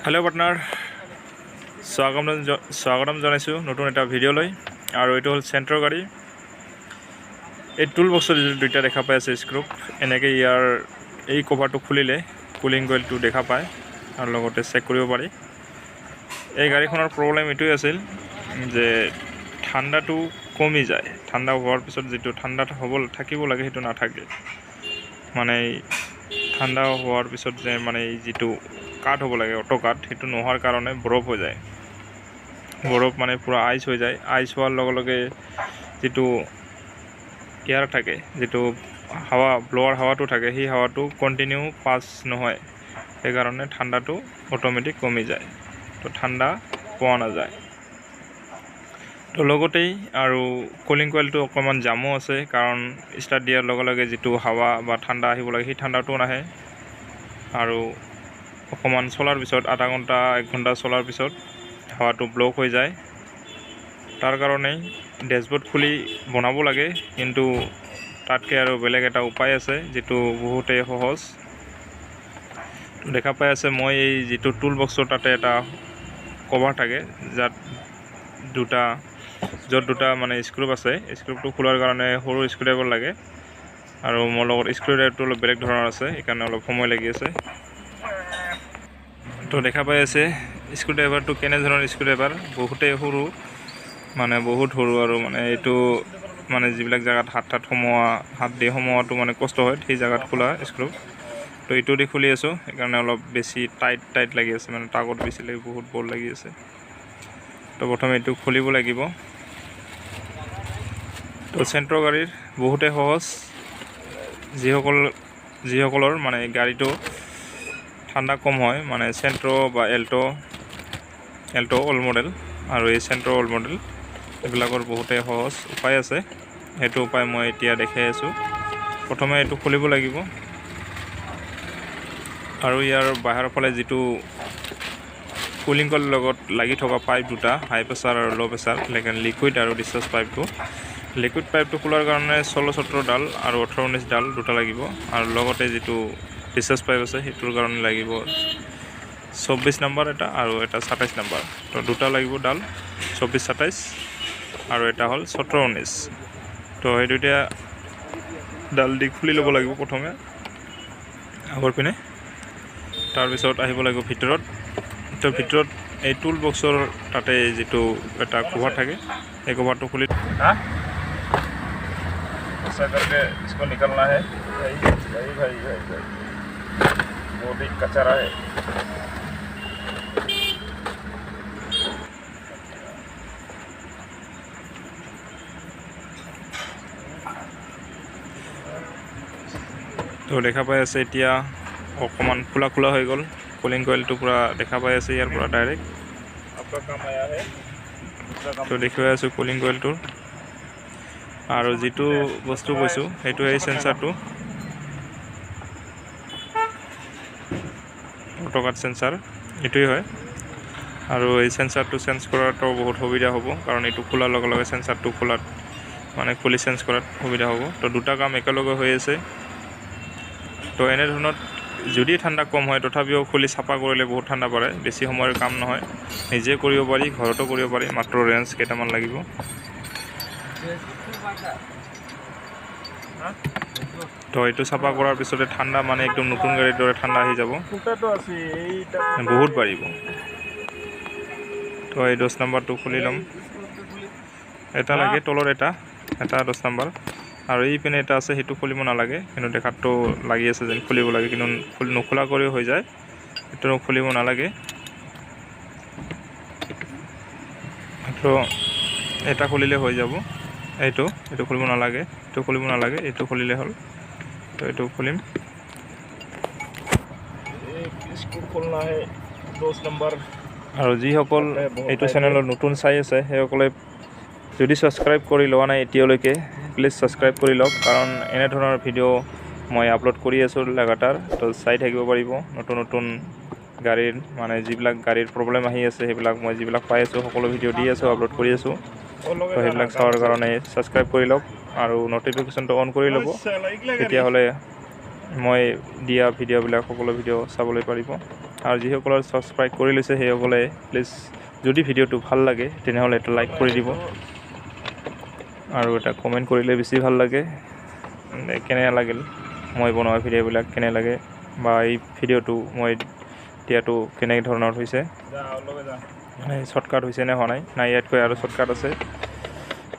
Hello partner स्वागतम জানাইছো নতুন এটা ভিডিওলৈ আৰু এটো হল সেন্ট্ৰ গাড়ী এই টুল বক্সৰ দুইটা দেখা পাই আছে স্ক্ৰু এনেকৈ ইয়াৰ এই কভাৰটো খুলিলে কুলিং কইলটো দেখা পায় আৰু লগতে চেক কৰিব পাৰি এই গাড়ীখনৰ প্ৰবলেম এটোই আছিল যে ঠাণ্ডাটো কমি যায় ঠাণ্ডা হোৱাৰ পিছত যেটো ঠাণ্ডা থাকিব লাগে হেতু নাথাকে মানে ঠাণ্ডা হোৱাৰ পিছত যে মানে যেটো কাট হ'ব লাগে অটো কাট হেতু নোহোৱাৰ কাৰণে বৰফ হৈ যায় বৰফ মানে পুৰা আইস হৈ যায় আইস হোৱাৰ লগে লগে যেটো এয়াৰ থাকে যেটো হাৱা ব্লোৱাৰ হাৱাটো থাকে সেই হাৱাটো কন্টিনিউ পাস নহয় এই কাৰণে ঠাণ্ডাটো অটোমেটিক কমি যায় তো ঠাণ্ডা পোৱা নাযায় তো লগতেই আৰু কুলিং কইলটো অকমান জামো আছে কাৰণ স্টাৰ্ট দিয়াৰ লগে লগে যেটো হাৱা বা ঠাণ্ডা আহিব লাগে সেই ঠাণ্ডাটো নাহে আৰু অকমান চলাৰ পিছত আধা ঘন্টা 1 ঘন্টা চলাৰ পিছত হাৱাটো ব্লক হৈ যায় তাৰ কাৰণে ড্যাশবোৰ্ড খুলি বনাব লাগে কিন্তু তাতকে আৰু বেলেগ এটা উপায় আছে যেটো বহুতে সহজ দেখা পাই আছে মই এই যেটো টুল বক্সৰ তাতে এটা কভাৰ থাকে যাত দুটা মানে স্ক্ৰু আছে স্ক্ৰুটো খোলাৰ কাৰণে সৰু স্ক্ৰুড্ৰাইভাৰ লাগে আৰু মোৰ লগত স্ক্ৰুড্ৰাইভাৰটো অলপ বেলেগ ধৰণৰ আছে এইকাৰণে অলপ সময় লাগি আছে তো দেখা পাই আছে স্ক্ৰুড্ৰাইভাৰটো কেনে ধৰণৰ স্ক্ৰুড্ৰাইভাৰ বহুতে সৰু মানে বহুত সৰু আৰু মানে এটো মানে যিবিলাক জায়গাত হাত দি সমোৱাটো মানে কষ্ট হয় সেই জায়গাত খোলা স্ক্ৰু তো এটো দি খুলি আছো এইকাৰণে অলপ বেছি টাইট লাগি আছে মানে টাগত বেছি লাগি বহুত বল লাগি আছে তো প্ৰথমে এটো খুলিব লাগিব তো সেন্ট্ৰ গাড়ীৰ বহুতে সহজ যিসকলৰ মানে গাড়ীটো ঠাণ্ডা কম হয় মানে সেন্ট্ৰ বা এল্টো অল মডেল আৰু এই সেন্ট্ৰ অল মডেল এবিলাকৰ বহুতে সহজ উপায় আছে হেতু উপায় মই এতিয়া দেখাই আছো প্ৰথমে এটো খুলিব লাগিব আৰু ইয়াৰ বাহিৰৰ ফালে যেটো কুলিং কইল লগত লাগি থকা পাইপ দুটা হাই প্ৰেসাৰ আৰু লো প্ৰেসাৰ লেকিন লিকুইড আৰু ডিসচাৰ্জ পাইপটো লিকুইড পাইপটো খোলাৰ কাৰণে 16-17 ডাল আৰু 18-19 ডাল দুটা লাগিব আৰু লগতে যেটো ডিসচাৰ্জ পাইপ আছে হেতুৰ কাৰণে লাগিব 24 নম্বৰ এটা আৰু এটা 27 নম্বৰ তো দুটা লাগিব ডাল 24-27 আৰু এটা হল 17-19 তো এই দুটা ডাল দি খুলি ল'ব লাগিব প্ৰথমে আগৰ পিনে তাৰ পিছত আহিব লাগিব ভিতৰত তো ভিতৰত এই টুল বক্সৰ তাতে যেটো এটা কভাৰ থাকে এই কভাৰটো খুলি ऐसा करके इसको निकलना है भाई बहुत ही कचरा है তো দেখা পাই আছে এতিয়া অকমান খোলা হৈ গল কুলিং কইলটো পুৰা দেখা পাই আছে ইয়াৰ পুৰা ডাইৰেক্ট आपका काम आया है তো দেখুৱাই আছো কুলিং কইলটো আৰু যেটো বস্তু কৈছো হেতু এই সেন্সৰটো অটো কাট সেন্সৰ এটোই হয় আৰু এই সেন্সৰটো সেন্স কৰাটো বহুত সুবিধা হ'ব কাৰণ এটো খোলাৰ লগে লগে সেন্সৰটো খোলাত মানে খুলি সেন্স কৰাত সুবিধা হ'ব তো দুটা কাম একেলগে হৈ আছে তো এনে ধৰণত যদি ঠাণ্ডা কম হয় তথাপিও খুলি চাপা কৰিলে বহুত ঠাণ্ডা পৰে বেছি সময়ৰ কাম নহয় নিজে কৰিব পাৰি ঘৰতো কৰিব পাৰি মাত্ৰ ৰেঞ্জ কেটামান লাগিব তো এটো চাপা কৰাৰ পিছতে ঠাণ্ডা মানে একদম নতুন গাড়ীৰ দৰে ঠাণ্ডা আহি যাব বহুত বাঢ়িব তো এই 10 নম্বৰটো খুলি লম এটা লাগে তলৰ এটা 10 নম্বৰ আৰু এই পিনে এটা আছে হেতু খুলিব নালাগে কিন্তু দেখাটো লাগি আছে যেন খুলিব লাগে কিন্তু নখোলা কৰিও হৈ যায় এটো খুলিব নালাগে তো এটা খুলিলে হৈ যাব এটো খুলিব নালাগে এটো খুলিলে হল তো এটো খুলিম इसको खोलना है 10 নম্বৰ আৰু যি সকল এটো চেনেলৰ নতুন চাই আছে হেসকলে যদি সাবস্ক্ৰাইব কৰি লোৱা নাই এতিয়ালৈকে প্লিজ সাবস্ক্ৰাইব কৰি লওক কাৰণ এনে ধৰণৰ ভিডিও মই আপলোড কৰি আছো লাগাতাৰ তো চাই থাকিব পাৰিব নতুন গাড়ীৰ মানে যিবিলাক গাড়ীৰ প্ৰবলেম আহি আছে হেবিলাক মই যিবিলাক পাই আছো সকলো ভিডিও দি আছো আপলোড কৰি আছো তো হেবিলাক চাৱাৰ কাৰণে সাবস্ক্ৰাইব কৰি লওক আৰু নটিফিকেশনটো অন কৰি ল'ব তেতিয়া হলে মই দিয়া ভিডিঅ'বিলাক সকলো ভিডিঅ' চাবলৈ পাৰিব। আৰু যিসকলে ছাবস্ক্ৰাইব কৰি লৈছে সেইসকলে প্লিজ যদি ভিডিঅ'টো ভাল লাগে তেনেহ'লে এটা লাইক কৰি দিব আৰু এটা কমেণ্ট কৰিলে বেছি ভাল লাগে। কেনে লাগিল মই বনোৱা ভিডিঅ'বিলাক কেনে লাগে বা এই ভিডিঅ'টো মই দিয়াটো কেনে ধৰণৰ হৈছে, শ্বৰ্টকাট হৈছে নে হোৱা নাই ইয়াতকৈ আৰু শ্বৰ্টকাট আছে।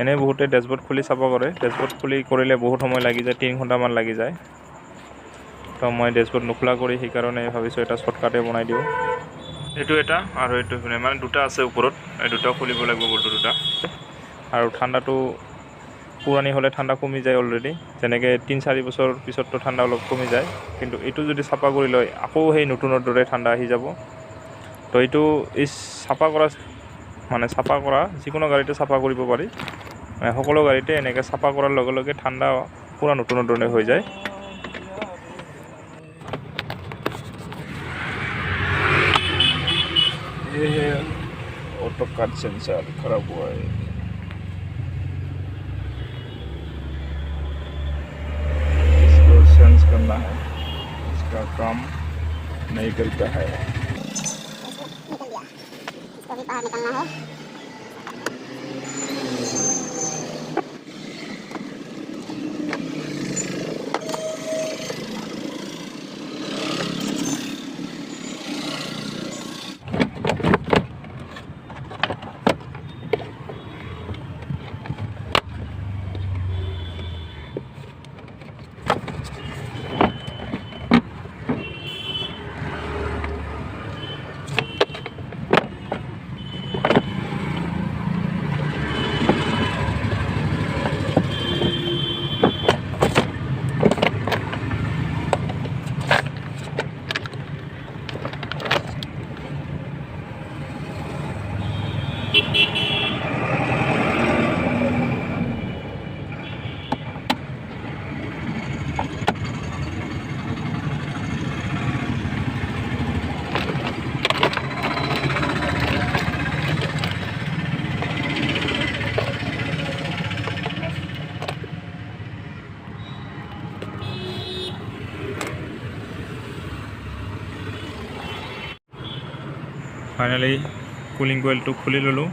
এনেই বহুতে ডেছবৰ্ড খুলি চাব কৰে, ডেছবৰ্ড খুলি কৰিলে বহুত সময় লাগি যায়, 3 ঘণ্টামান লাগি যায়। তো মই ডেছবৰ্ড নোখোলা কৰি সেইকাৰণে ভাবিছোঁ এটা শ্বৰ্টকাটে বনাই দিওঁ। এইটো এটা আৰু এইটো মানে দুটা আছে ওপৰত, এই দুটাও খুলিব লাগিব বলটো দুটা। আৰু ঠাণ্ডাটো পুৰণি হ'লে ঠাণ্ডা কমি যায় অলৰেডি, যেনেকৈ 3-4 বছৰ পিছততো ঠাণ্ডা অলপ কমি যায়, কিন্তু এইটো যদি চাফা কৰি লয় আকৌ সেই নতুনৰ দৰে ঠাণ্ডা আহি যাব। তো এইটো এই চাফা কৰা যিকোনো গাড়ীতে চাফা কৰিব পাৰি, সকলো গাড়ীতে এনেকৈ চাফা কৰাৰ লগে লগে ঠাণ্ডা পূৰা নতুনৰ দৰে হৈ যায়। ये है ऑटो कार्ड सेंसर खराब हुआ है, इसको सेंस करना है, इसका काम नहीं करता है। इसको भी बाहर निकालना है। ফাইনেলি কুলিং কইলটো খুলি ল'লোঁ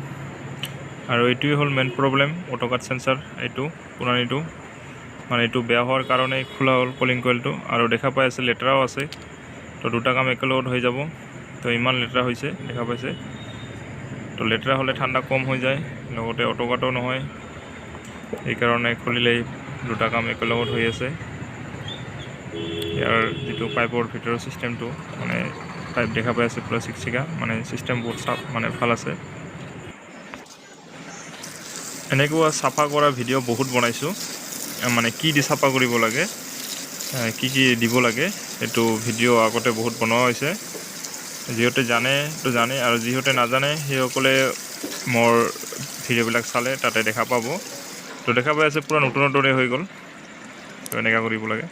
আৰু এইটোৱে হ'ল মেইন প্ৰব্লেম অটো কাট সেন্সাৰ। এইটো পুৰণিটো মানে এইটো বেয়া হোৱাৰ কাৰণে খোলা হ'ল কুলিং কইলটো, আৰু দেখা পাই আছে লেতেৰাও আছে। তো দুটা কাম একেলগত হৈ যাব। তো ইমান লেতেৰা হৈছে দেখা পাইছে। তো লেতেৰা হ'লে ঠাণ্ডা কম হৈ যায়, লগতে অটো কাটো নহয়, এইকাৰণে খুলিলেই দুটা কাম একেলগত হৈ আছে। ইয়াৰ যিটো পাইপৰ ভিতৰৰ চিষ্টেমটো মানে পাইপ দেখা পাই আছে পুৰা চিকচিকা, মানে চিষ্টেম বহুত মানে ভাল আছে। এনেকুৱা চাফা কৰা ভিডিঅ' বহুত বনাইছোঁ, মানে কি দি চাফা কৰিব লাগে, কি দিব লাগে, এইটো ভিডিঅ' আগতে বহুত বনোৱা হৈছে। যিহেতু জানে তো জানে, আৰু যিহেতু নাজানে সেইসকলে মোৰ ভিডিঅ'বিলাক চালে তাতে দেখা পাব। তো দেখা পাই আছে পুৰা নতুনৰ দৰে হৈ গ'ল। তো এনেকুৱা কৰিব লাগে।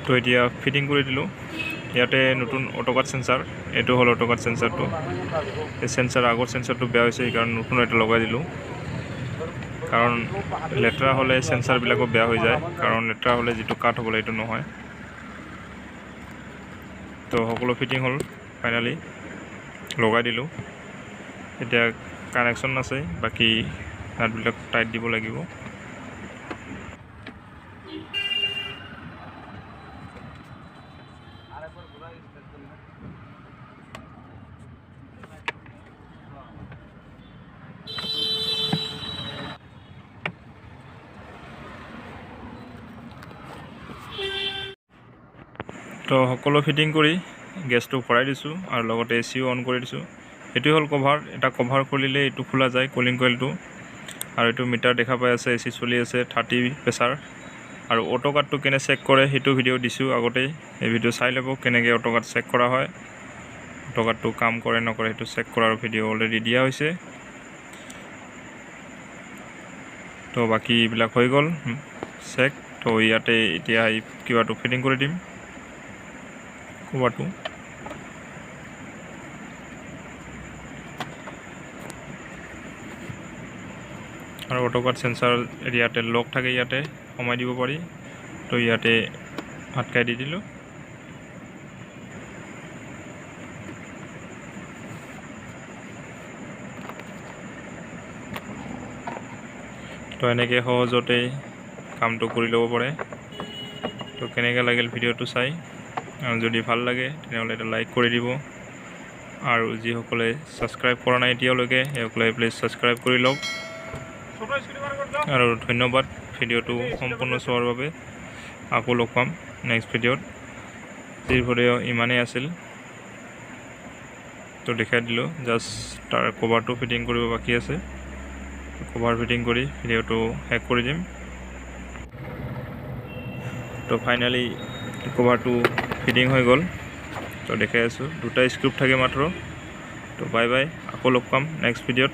তো এতিয়া ফিটিং কৰি দিলোঁ। ইয়াতে নতুন অটো কাট সেন্সাৰ, এইটো হ'ল অটো কাট সেন্সাৰটো। এই সেন্সাৰ আগৰ সেন্সাৰটো বেয়া হৈছে, সেইকাৰণে নতুন এটা লগাই দিলোঁ। কাৰণ লেতেৰা হ'লে সেন্সাৰবিলাকো বেয়া হৈ যায়, কাৰণ লেতেৰা হ'লে যিটো কাট হ'ব লাগে এইটো নহয়। তো সকলো ফিটিং হ'ল, ফাইনেলি লগাই দিলোঁ। এতিয়া কানেকশ্যন আছে, বাকী নাটবিলাক টাইট দিব লাগিব। তো সকলো ফিটিং কৰি গেছটো ভৰাই দিছোঁ আৰু লগতে এচিও অন কৰি দিছোঁ। এইটোৱে হ'ল কভাৰ। এটা কভাৰ খুলিলে এইটো খোলা যায় কুলিং কইলটো, আৰু এইটো মিটাৰ দেখা পাই আছে, এচি চলি আছে 30 প্ৰেছাৰ। আৰু অটো কাটটো কেনে চেক কৰে সেইটো ভিডিঅ' দিছোঁ আগতেই, এই ভিডিঅ' চাই ল'ব কেনেকৈ অটো কাট চেক কৰা হয়। অটো কাটটো কাম কৰে নকৰে সেইটো চেক কৰাৰ ভিডিঅ' অলৰেডি দিয়া হৈছে। তো বাকী এইবিলাক হৈ গ'ল চেক। তো ইয়াতে এতিয়া এই কিবাটো ফিটিং কৰি দিম, কভাৰটো। আৰু অটো কাট সেন্সাৰ ইয়াতে লক থাকে, ইয়াতে সোমাই দিব পাৰি। তো ইয়াতে আটকাই দি দিলোঁ। তো এনেকৈ সহজতে কামটো কৰি ল'ব পাৰে। তো কেনেকৈ লাগিল ভিডিঅ'টো চাই, আৰু যদি ভাল লাগে তেনেহ'লে এটা লাইক কৰি দিব, আৰু যিসকলে ছাবস্ক্ৰাইব কৰা নাই এতিয়ালৈকে সেইসকলে প্লিজ ছাবস্ক্ৰাইব কৰি লওক। আৰু ধন্যবাদ ভিডিঅ'টো সম্পূৰ্ণ চোৱাৰ বাবে। আকৌ লগ পাম নেক্সট ভিডিঅ'ত। আজিৰ ভিডিঅ' ইমানেই আছিল। তো দেখাই দিলোঁ, জাষ্ট তাৰ কভাৰটো ফিটিং কৰিব বাকী আছে। কভাৰ ফিটিং কৰি ভিডিঅ'টো শেষ কৰি দিম। তো ফাইনেলি কভাৰটো ফিটিং হৈ গ'ল। তো দেখাই আছোঁ, 2টা স্ক্ৰুপ থাকে মাত্ৰ। তো বাই বাই, আকৌ লগ পাম নেক্সট ভিডিঅ'ত।